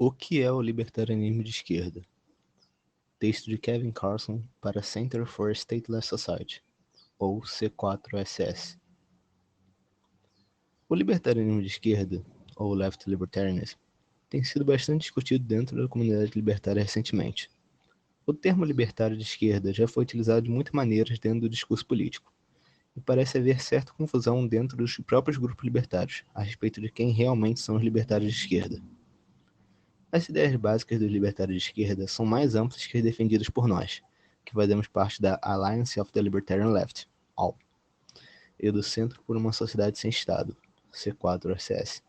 O que é o libertarianismo de esquerda? Texto de Kevin Carson para Center for a Stateless Society, ou C4SS. O libertarianismo de esquerda, ou Left Libertarianism, tem sido bastante discutido dentro da comunidade libertária recentemente. O termo libertário de esquerda já foi utilizado de muitas maneiras dentro do discurso político, e parece haver certa confusão dentro dos próprios grupos libertários a respeito de quem realmente são os libertários de esquerda. As ideias básicas dos libertários de esquerda são mais amplas que as defendidas por nós, que fazemos parte da Alliance of the Libertarian Left, ALL, e do Centro por uma Sociedade Sem Estado, C4SS.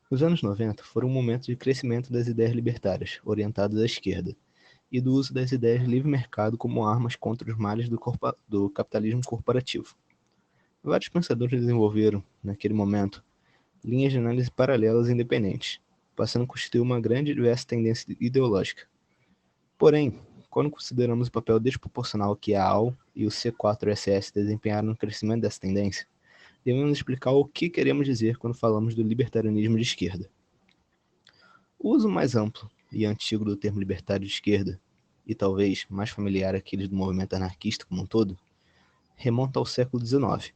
Os anos 90 foram um momento de crescimento das ideias libertárias, orientadas à esquerda, e do uso das ideias de livre mercado como armas contra os males do capitalismo corporativo. Vários pensadores desenvolveram, naquele momento, linhas de análise paralelas e independentes, passando a constituir uma grande e diversa tendência ideológica. Porém, quando consideramos o papel desproporcional que a AL e o C4SS desempenharam no crescimento dessa tendência, devemos explicar o que queremos dizer quando falamos do libertarianismo de esquerda. O uso mais amplo e antigo do termo libertário de esquerda, e talvez mais familiar àqueles do movimento anarquista como um todo, remonta ao século XIX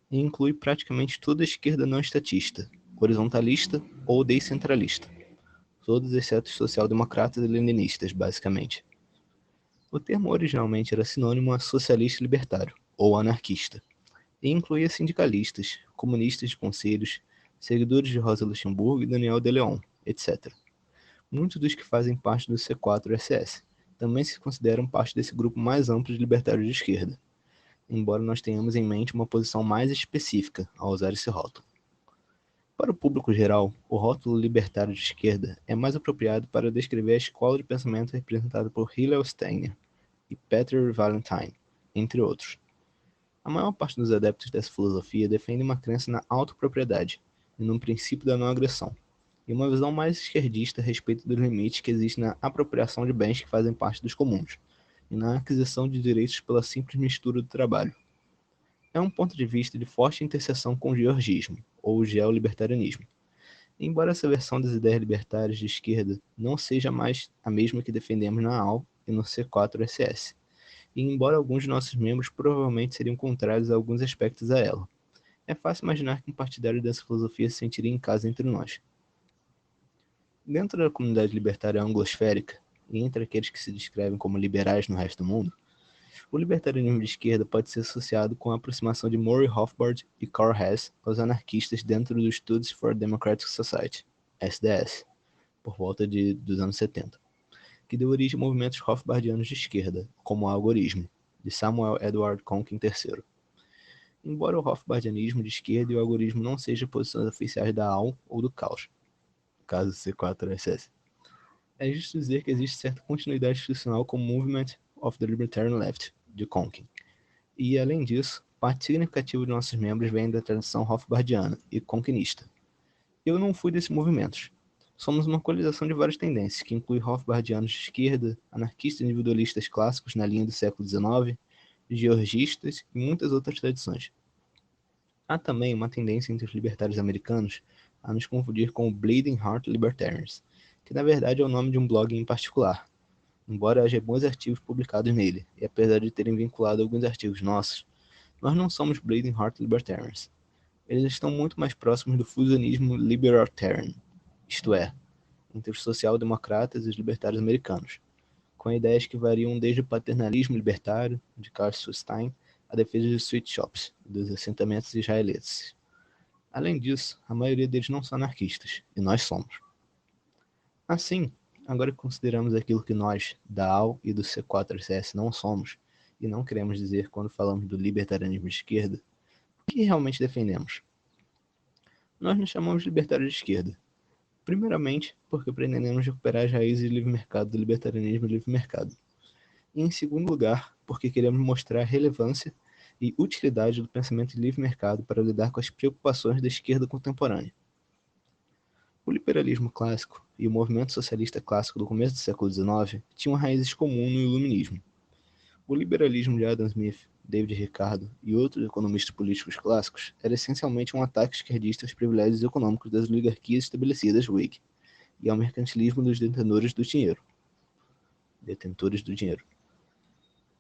e inclui praticamente toda a esquerda não estatista, horizontalista ou descentralista, todos exceto os social-democratas e leninistas, basicamente. O termo originalmente era sinônimo a socialista libertário, ou anarquista, e incluía sindicalistas, comunistas de conselhos, seguidores de Rosa Luxemburgo e Daniel de Leon, etc. Muitos dos que fazem parte do C4SS também se consideram parte desse grupo mais amplo de libertários de esquerda, embora nós tenhamos em mente uma posição mais específica ao usar esse rótulo. Para o público geral, o rótulo libertário de esquerda é mais apropriado para descrever a escola de pensamento representada por Hillel Steiner e Peter Valentine, entre outros. A maior parte dos adeptos dessa filosofia defende uma crença na autopropriedade e num princípio da não agressão, e uma visão mais esquerdista a respeito dos limites que existem na apropriação de bens que fazem parte dos comuns, e na aquisição de direitos pela simples mistura do trabalho. É um ponto de vista de forte interseção com o georgismo, ou geolibertarianismo. Embora essa versão das ideias libertárias de esquerda não seja mais a mesma que defendemos na AL e no C4SS, e embora alguns de nossos membros provavelmente seriam contrários a alguns aspectos a ela, é fácil imaginar que um partidário dessa filosofia se sentiria em casa entre nós. Dentro da comunidade libertária anglosférica, e entre aqueles que se descrevem como liberais no resto do mundo, o libertarianismo de esquerda pode ser associado com a aproximação de Murray Rothbard e Karl Hess aos anarquistas dentro do Studies for a Democratic Society, SDS, por volta dos anos 70, que deu origem a movimentos Rothbardianos de esquerda, como o algorismo, de Samuel Edward Konkin III. Embora o Rothbardianismo de esquerda e o algorismo não sejam posições oficiais da AL ou do Caos, caso C4SS, é justo dizer que existe certa continuidade institucional com o Movement of the Libertarian Left, de Konkin. E, além disso, parte significativa de nossos membros vem da tradição Rothbardiana e Konkinista. Eu não fui desses movimentos. Somos uma coalização de várias tendências, que inclui Rothbardianos de esquerda, anarquistas individualistas clássicos na linha do século XIX, georgistas e muitas outras tradições. Há também uma tendência entre os libertários americanos a nos confundir com o Bleeding Heart Libertarians, que na verdade é o nome de um blog em particular, embora haja bons artigos publicados nele, e apesar de terem vinculado alguns artigos nossos, nós não somos Bleeding Heart Libertarians. Eles estão muito mais próximos do fusionismo libertarian, isto é, entre os social-democratas e os libertários americanos, com ideias que variam desde o paternalismo libertário, de Carl Sustein, à defesa dos sweatshops, dos assentamentos israelenses. Além disso, a maioria deles não são anarquistas, e nós somos. Assim, agora que consideramos aquilo que nós, da AL e do C4SS, não somos, e não queremos dizer quando falamos do libertarianismo de esquerda, o que realmente defendemos? Nós nos chamamos de libertários de esquerda, primeiramente porque pretendemos recuperar as raízes do livre mercado do libertarianismo e livre mercado, e em segundo lugar, porque queremos mostrar a relevância e utilidade do pensamento de livre mercado para lidar com as preocupações da esquerda contemporânea. O liberalismo clássico e o movimento socialista clássico do começo do século XIX tinham raízes comuns no iluminismo. O liberalismo de Adam Smith, David Ricardo e outros economistas políticos clássicos era essencialmente um ataque esquerdista aos privilégios econômicos das oligarquias estabelecidas Whig, e ao mercantilismo dos detentores do dinheiro.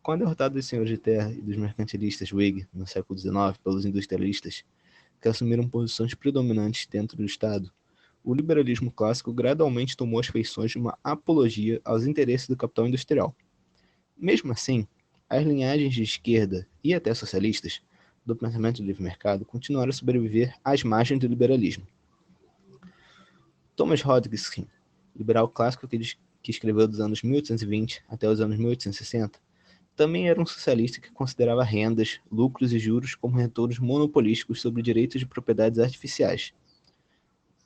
Com a derrotada dos senhores de terra e dos mercantilistas Whig no século XIX pelos industrialistas, que assumiram posições predominantes dentro do Estado, o liberalismo clássico gradualmente tomou as feições de uma apologia aos interesses do capital industrial. Mesmo assim, as linhagens de esquerda e até socialistas do pensamento do livre mercado continuaram a sobreviver às margens do liberalismo. Thomas Hodgkin, liberal clássico que escreveu dos anos 1820 até os anos 1860, também era um socialista que considerava rendas, lucros e juros como retornos monopolísticos sobre direitos de propriedades artificiais.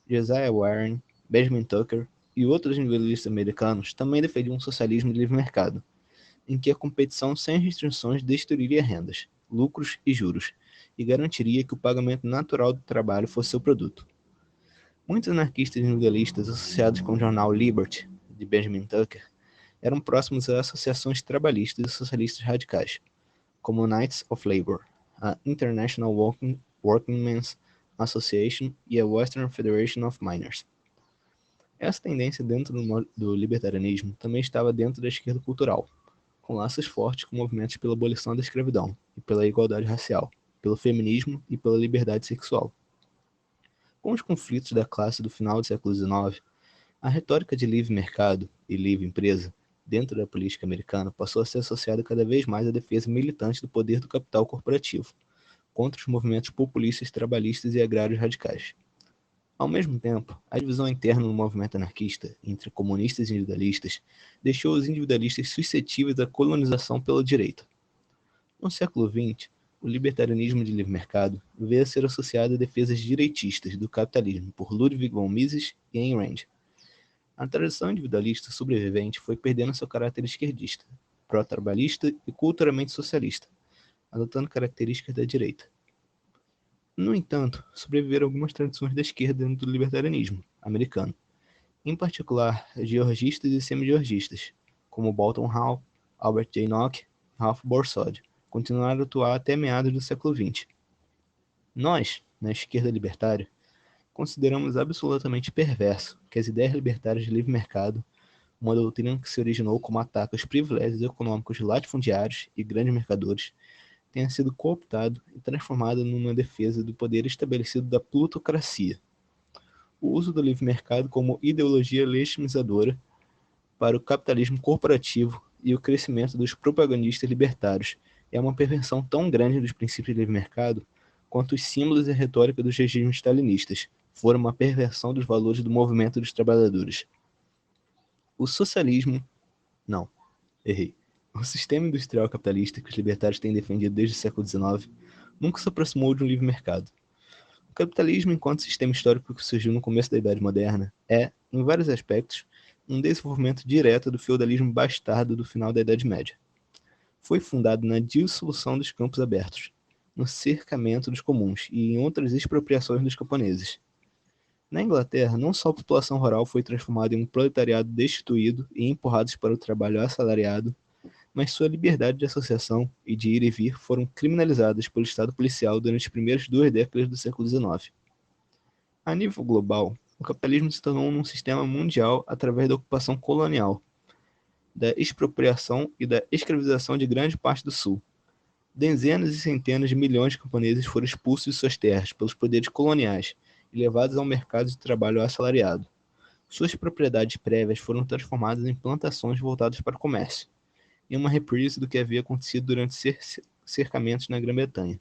Josiah Warren, Benjamin Tucker e outros individualistas americanos também defendiam um socialismo de livre mercado, em que a competição sem restrições destruiria rendas, lucros e juros, e garantiria que o pagamento natural do trabalho fosse seu produto. Muitos anarquistas individualistas associados com o jornal Liberty, de Benjamin Tucker, eram próximos a associações trabalhistas e socialistas radicais, como a Knights of Labor, a International Workingmen's Association e a Western Federation of Miners. Essa tendência dentro do libertarianismo também estava dentro da esquerda cultural, com laços fortes com movimentos pela abolição da escravidão e pela igualdade racial, pelo feminismo e pela liberdade sexual. Com os conflitos da classe do final do século XIX, a retórica de livre mercado e livre empresa dentro da política americana passou a ser associada cada vez mais à defesa militante do poder do capital corporativo, contra os movimentos populistas, trabalhistas e agrários radicais. Ao mesmo tempo, a divisão interna no movimento anarquista, entre comunistas e individualistas, deixou os individualistas suscetíveis à colonização pela direita. No século XX, o libertarianismo de livre mercado veio a ser associado a defesas direitistas do capitalismo por Ludwig von Mises e Ayn Rand. A tradição individualista sobrevivente foi perdendo seu caráter esquerdista, pró-trabalhista e culturalmente socialista, adotando características da direita. No entanto, sobreviveram algumas tradições da esquerda dentro do libertarianismo americano, em particular georgistas e semi-georgistas, como Bolton Hall, Albert J. Nock e Ralph Borsod, continuaram a atuar até meados do século XX. Nós, na esquerda libertária, consideramos absolutamente perverso que as ideias libertárias de livre mercado, uma doutrina que se originou como ataque aos privilégios econômicos de latifundiários e grandes mercadores, tenha sido cooptado e transformado numa defesa do poder estabelecido da plutocracia. O uso do livre mercado como ideologia legitimizadora para o capitalismo corporativo e o crescimento dos propagandistas libertários é uma perversão tão grande dos princípios de livre mercado quanto os símbolos e a retórica dos regimes stalinistas foram uma perversão dos valores do movimento dos trabalhadores. O socialismo... Não, errei. O sistema industrial capitalista que os libertários têm defendido desde o século XIX nunca se aproximou de um livre mercado. O capitalismo, enquanto sistema histórico que surgiu no começo da Idade Moderna, é, em vários aspectos, um desenvolvimento direto do feudalismo bastardo do final da Idade Média. Foi fundado na dissolução dos campos abertos, no cercamento dos comuns e em outras expropriações dos camponeses. Na Inglaterra, não só a população rural foi transformada em um proletariado destituído e empurrados para o trabalho assalariado, mas sua liberdade de associação e de ir e vir foram criminalizadas pelo Estado policial durante as primeiras 2 décadas do século XIX. A nível global, o capitalismo se tornou um sistema mundial através da ocupação colonial, da expropriação e da escravização de grande parte do Sul. Dezenas e centenas de milhões de camponeses foram expulsos de suas terras pelos poderes coloniais e levados ao mercado de trabalho assalariado. Suas propriedades prévias foram transformadas em plantações voltadas para o comércio, em uma reprise do que havia acontecido durante cercamentos na Grã-Bretanha.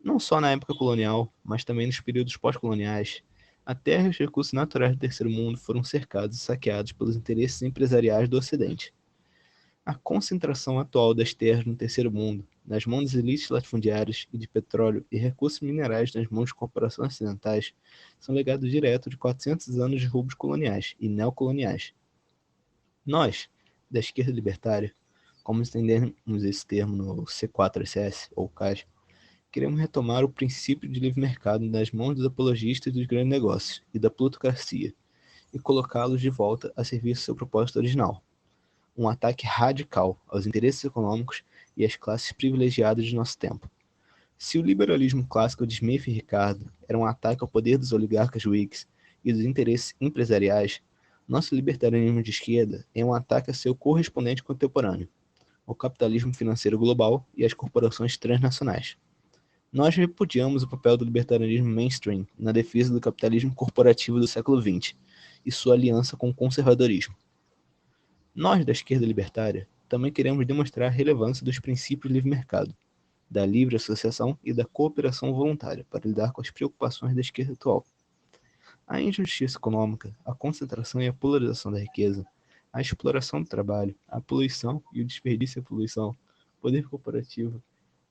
Não só na época colonial, mas também nos períodos pós-coloniais, a terra e os recursos naturais do Terceiro Mundo foram cercados e saqueados pelos interesses empresariais do Ocidente. A concentração atual das terras no Terceiro Mundo, nas mãos das elites latifundiárias e de petróleo e recursos minerais nas mãos de corporações ocidentais, são legados direto de 400 anos de roubos coloniais e neocoloniais. Nós, da esquerda libertária, como entendemos esse termo no C4SS, ou CAS, queremos retomar o princípio de livre mercado nas mãos dos apologistas dos grandes negócios e da plutocracia, e colocá-los de volta a serviço do seu propósito original. Um ataque radical aos interesses econômicos e às classes privilegiadas de nosso tempo. Se o liberalismo clássico de Smith e Ricardo era um ataque ao poder dos oligarcas Whigs e dos interesses empresariais, Nosso libertarianismo de esquerda é um ataque a seu correspondente contemporâneo, o capitalismo financeiro global e as corporações transnacionais. Nós repudiamos o papel do libertarianismo mainstream na defesa do capitalismo corporativo do século XX e sua aliança com o conservadorismo. Nós, da esquerda libertária, também queremos demonstrar a relevância dos princípios do livre mercado, da livre associação e da cooperação voluntária para lidar com as preocupações da esquerda atual. A injustiça econômica, a concentração e a polarização da riqueza, a exploração do trabalho, a poluição e o desperdício da poluição, o poder corporativo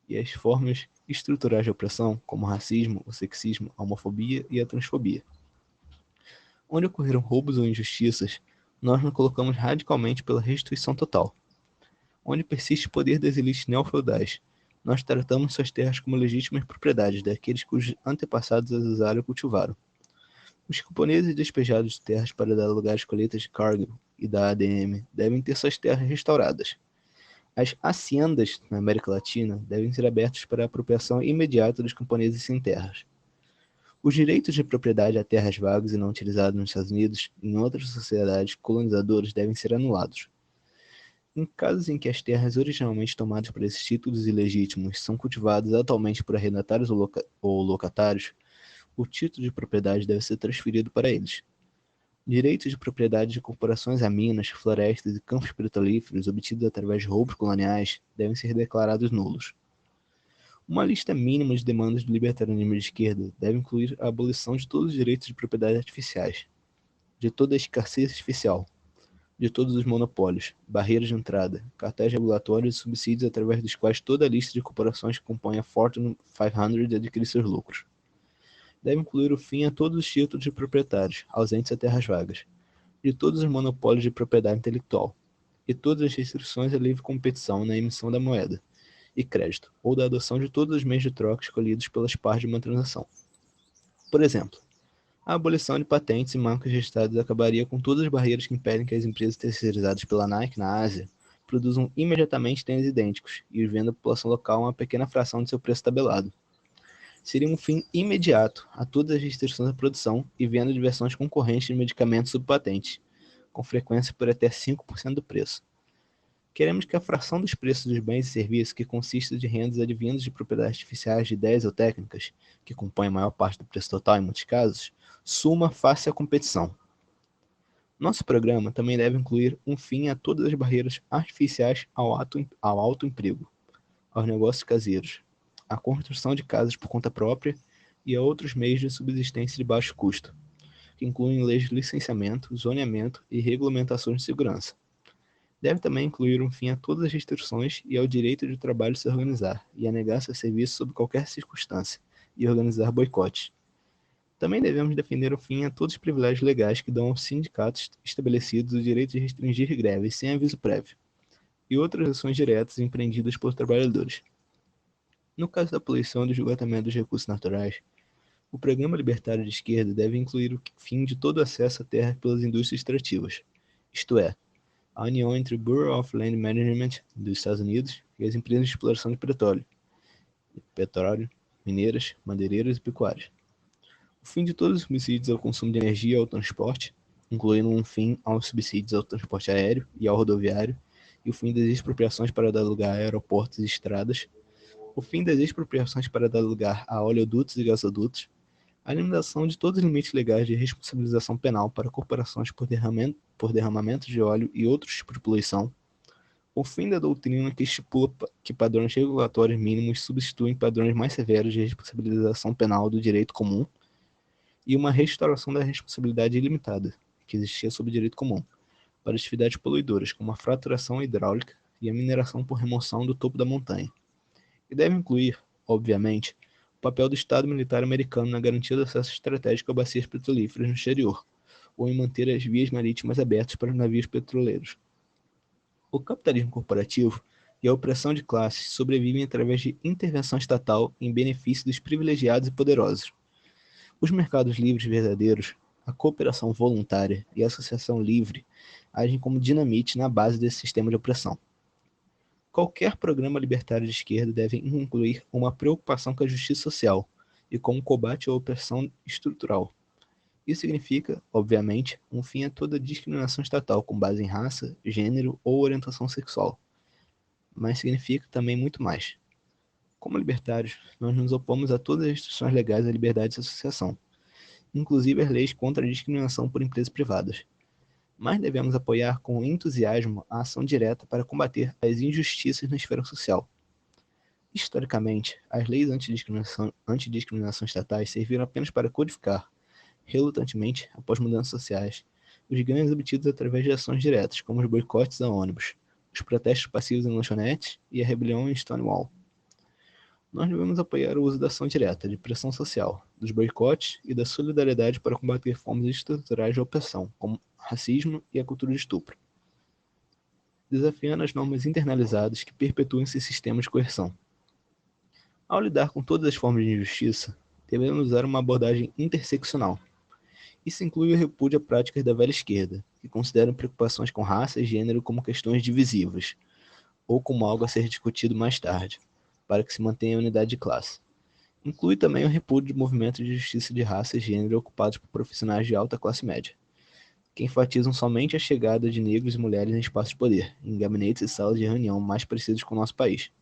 e as formas estruturais de opressão, como o racismo, o sexismo, a homofobia e a transfobia. Onde ocorreram roubos ou injustiças, nós nos colocamos radicalmente pela restituição total. Onde persiste o poder das elites neofeudais, nós tratamos suas terras como legítimas propriedades daqueles cujos antepassados as usaram e cultivaram. Os camponeses despejados de terras para dar lugar às colheitas de Cargill e da ADM devem ter suas terras restauradas. As haciendas na América Latina devem ser abertas para a apropriação imediata dos camponeses sem terras. Os direitos de propriedade a terras vagas e não utilizadas nos Estados Unidos e em outras sociedades colonizadoras devem ser anulados. Em casos em que as terras originalmente tomadas por esses títulos ilegítimos são cultivadas atualmente por arrendatários ou locatários, o título de propriedade deve ser transferido para eles. Direitos de propriedade de corporações a minas, florestas e campos petrolíferos obtidos através de roubos coloniais devem ser declarados nulos. Uma lista mínima de demandas do libertarianismo de esquerda deve incluir a abolição de todos os direitos de propriedade artificiais, de toda a escassez artificial, de todos os monopólios, barreiras de entrada, cartéis regulatórios e subsídios através dos quais toda a lista de corporações que compõem a Fortune 500 adquire seus lucros. Deve incluir o fim a todos os títulos de proprietários, ausentes a terras vagas, de todos os monopólios de propriedade intelectual, e todas as restrições à livre competição na emissão da moeda e crédito, ou da adoção de todos os meios de troca escolhidos pelas partes de uma transação. Por exemplo, a abolição de patentes e marcas registradas acabaria com todas as barreiras que impedem que as empresas terceirizadas pela Nike na Ásia produzam imediatamente tênis idênticos e vendam à população local uma pequena fração de seu preço tabelado. Seria um fim imediato a todas as restrições à produção e venda de versões concorrentes de medicamentos sob patente, com frequência por até 5% do preço. Queremos que a fração dos preços dos bens e serviços que consista de rendas advindas de propriedades artificiais de ideias ou técnicas, que compõem a maior parte do preço total em muitos casos, suma face à competição. Nosso programa também deve incluir um fim a todas as barreiras artificiais ao alto emprego, aos negócios caseiros, à construção de casas por conta própria e a outros meios de subsistência de baixo custo, que incluem leis de licenciamento, zoneamento e regulamentações de segurança. Deve também incluir um fim a todas as restrições e ao direito de trabalho se organizar e a negar seu serviço sob qualquer circunstância e organizar boicotes. Também devemos defender o fim a todos os privilégios legais que dão aos sindicatos estabelecidos o direito de restringir greves sem aviso prévio e outras ações diretas empreendidas por trabalhadores. No caso da poluição e do esgotamento dos recursos naturais, o programa libertário de esquerda deve incluir o fim de todo acesso à terra pelas indústrias extrativas, isto é, a união entre o Bureau of Land Management dos Estados Unidos e as empresas de exploração de petróleo, mineiras, madeireiras e pecuárias. O fim de todos os subsídios ao consumo de energia e ao transporte, incluindo um fim aos subsídios ao transporte aéreo e ao rodoviário, e o fim das expropriações para dar lugar a aeroportos e estradas, o fim das expropriações para dar lugar a oleodutos e gasodutos, a eliminação de todos os limites legais de responsabilização penal para corporações por derramamento de óleo e outros tipos de poluição, o fim da doutrina que estipula que padrões regulatórios mínimos substituem padrões mais severos de responsabilização penal do direito comum, e uma restauração da responsabilidade ilimitada, que existia sob o direito comum, para atividades poluidoras, como a fraturação hidráulica e a mineração por remoção do topo da montanha. E deve incluir, obviamente, o papel do Estado militar americano na garantia do acesso estratégico a bacias petrolíferas no exterior, ou em manter as vias marítimas abertas para os navios petroleiros. O capitalismo corporativo e a opressão de classes sobrevivem através de intervenção estatal em benefício dos privilegiados e poderosos. Os mercados livres verdadeiros, a cooperação voluntária e a associação livre agem como dinamite na base desse sistema de opressão. Qualquer programa libertário de esquerda deve incluir uma preocupação com a justiça social e com o combate à opressão estrutural, Isso significa, obviamente, um fim a toda discriminação estatal com base em raça, gênero ou orientação sexual. Mas significa também muito mais. Como libertários, nós nos opomos a todas as restrições legais à liberdade de associação, inclusive as leis contra a discriminação por empresas privadas. Mas devemos apoiar com entusiasmo a ação direta para combater as injustiças na esfera social. Historicamente, as leis antidiscriminação estatais serviram apenas para codificar, relutantemente, após mudanças sociais, os ganhos obtidos através de ações diretas, como os boicotes a ônibus, os protestos passivos em lanchonetes e a rebelião em Stonewall. Nós devemos apoiar o uso da ação direta, de pressão social, dos boicotes e da solidariedade para combater formas estruturais de opressão, como racismo e a cultura de estupro, desafiando as normas internalizadas que perpetuam esse sistema de coerção. Ao lidar com todas as formas de injustiça, devemos usar uma abordagem interseccional. Isso inclui o repúdio a práticas da velha esquerda, que consideram preocupações com raça e gênero como questões divisivas, ou como algo a ser discutido mais tarde, para que se mantenha a unidade de classe. Inclui também o repúdio de movimentos de justiça de raça e gênero ocupados por profissionais de alta classe média, que enfatizam somente a chegada de negros e mulheres em espaços de poder, em gabinetes e salas de reunião mais parecidos com o nosso país,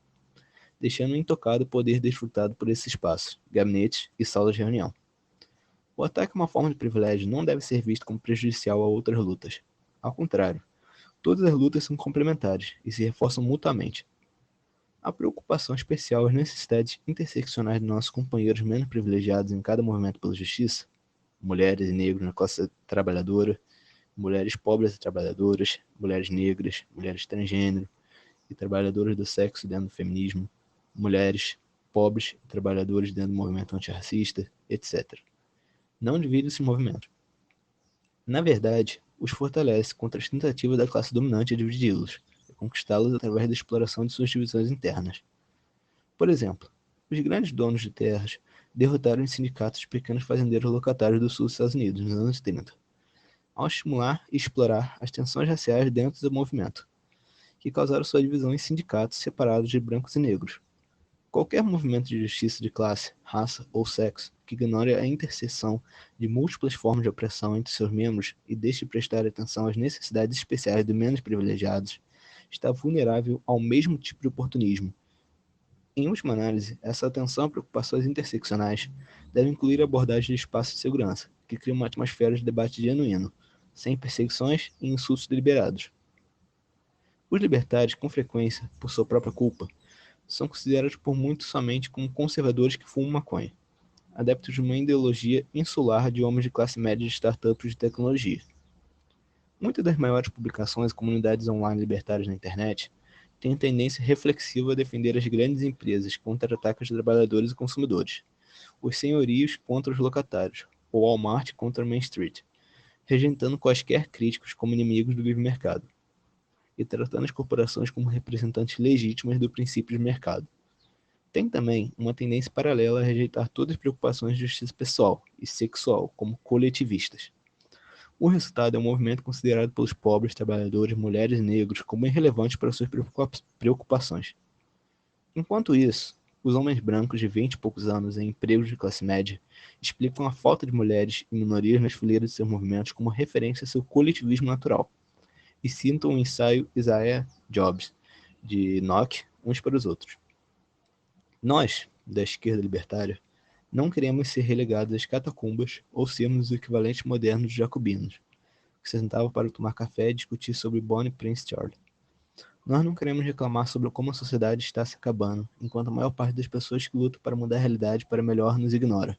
deixando intocado o poder desfrutado por esses espaços, gabinetes e salas de reunião. O ataque a uma forma de privilégio não deve ser visto como prejudicial a outras lutas. Ao contrário, todas as lutas são complementares e se reforçam mutuamente. A preocupação especial às necessidades interseccionais de nossos companheiros menos privilegiados em cada movimento pela justiça, mulheres e negros na classe trabalhadora, mulheres pobres e trabalhadoras, mulheres negras, mulheres transgênero e trabalhadoras do sexo dentro do feminismo, mulheres pobres e trabalhadores dentro do movimento antirracista, etc. Não divide esse movimento. Na verdade, os fortalece contra as tentativas da classe dominante de dividi-los e conquistá-los através da exploração de suas divisões internas. Por exemplo, os grandes donos de terras derrotaram os sindicatos de pequenos fazendeiros locatários do sul dos Estados Unidos nos anos 30, ao estimular e explorar as tensões raciais dentro do movimento, que causaram sua divisão em sindicatos separados de brancos e negros. Qualquer movimento de justiça de classe, raça ou sexo que ignore a interseção de múltiplas formas de opressão entre seus membros e deixe de prestar atenção às necessidades especiais dos menos privilegiados, está vulnerável ao mesmo tipo de oportunismo. Em última análise, essa atenção a preocupações interseccionais deve incluir a abordagem de espaços de segurança, que cria uma atmosfera de debate genuíno, sem perseguições e insultos deliberados. Os libertários, com frequência, por sua própria culpa, são considerados por muitos somente como conservadores que fumam maconha, adeptos de uma ideologia insular de homens de classe média de startups de tecnologia. Muitas das maiores publicações e comunidades online libertárias na internet têm tendência reflexiva a defender as grandes empresas contra ataques de trabalhadores e consumidores, os senhorios contra os locatários, o Walmart contra a Main Street, rejeitando quaisquer críticos como inimigos do livre mercado e tratando as corporações como representantes legítimas do princípio de mercado. Tem também uma tendência paralela a rejeitar todas as preocupações de justiça pessoal e sexual como coletivistas. O resultado é um movimento considerado pelos pobres, trabalhadores, mulheres e negros como irrelevante para suas preocupações. Enquanto isso, os homens brancos de 20 e poucos anos em empregos de classe média explicam a falta de mulheres e minorias nas fileiras de seus movimentos como referência a seu coletivismo natural, e citam o ensaio Isaiah Jobs, de Nock, uns para os outros. Nós, da esquerda libertária, não queremos ser relegados às catacumbas ou sermos o equivalente moderno dos jacobinos, que se sentavam para tomar café e discutir sobre Bonnie Prince Charlie. Nós não queremos reclamar sobre como a sociedade está se acabando, enquanto a maior parte das pessoas que lutam para mudar a realidade para melhor nos ignora.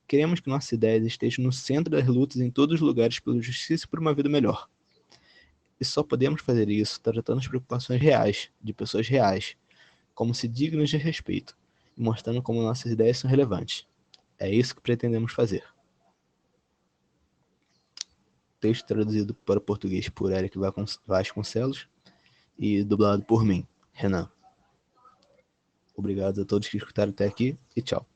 Queremos que nossas ideias estejam no centro das lutas em todos os lugares pela justiça e por uma vida melhor. E só podemos fazer isso tratando as preocupações reais, de pessoas reais, como se dignas de respeito, e mostrando como nossas ideias são relevantes. É isso que pretendemos fazer. Texto traduzido para o português por Eric Vasconcelos e dublado por mim, Renan. Obrigado a todos que escutaram até aqui e tchau.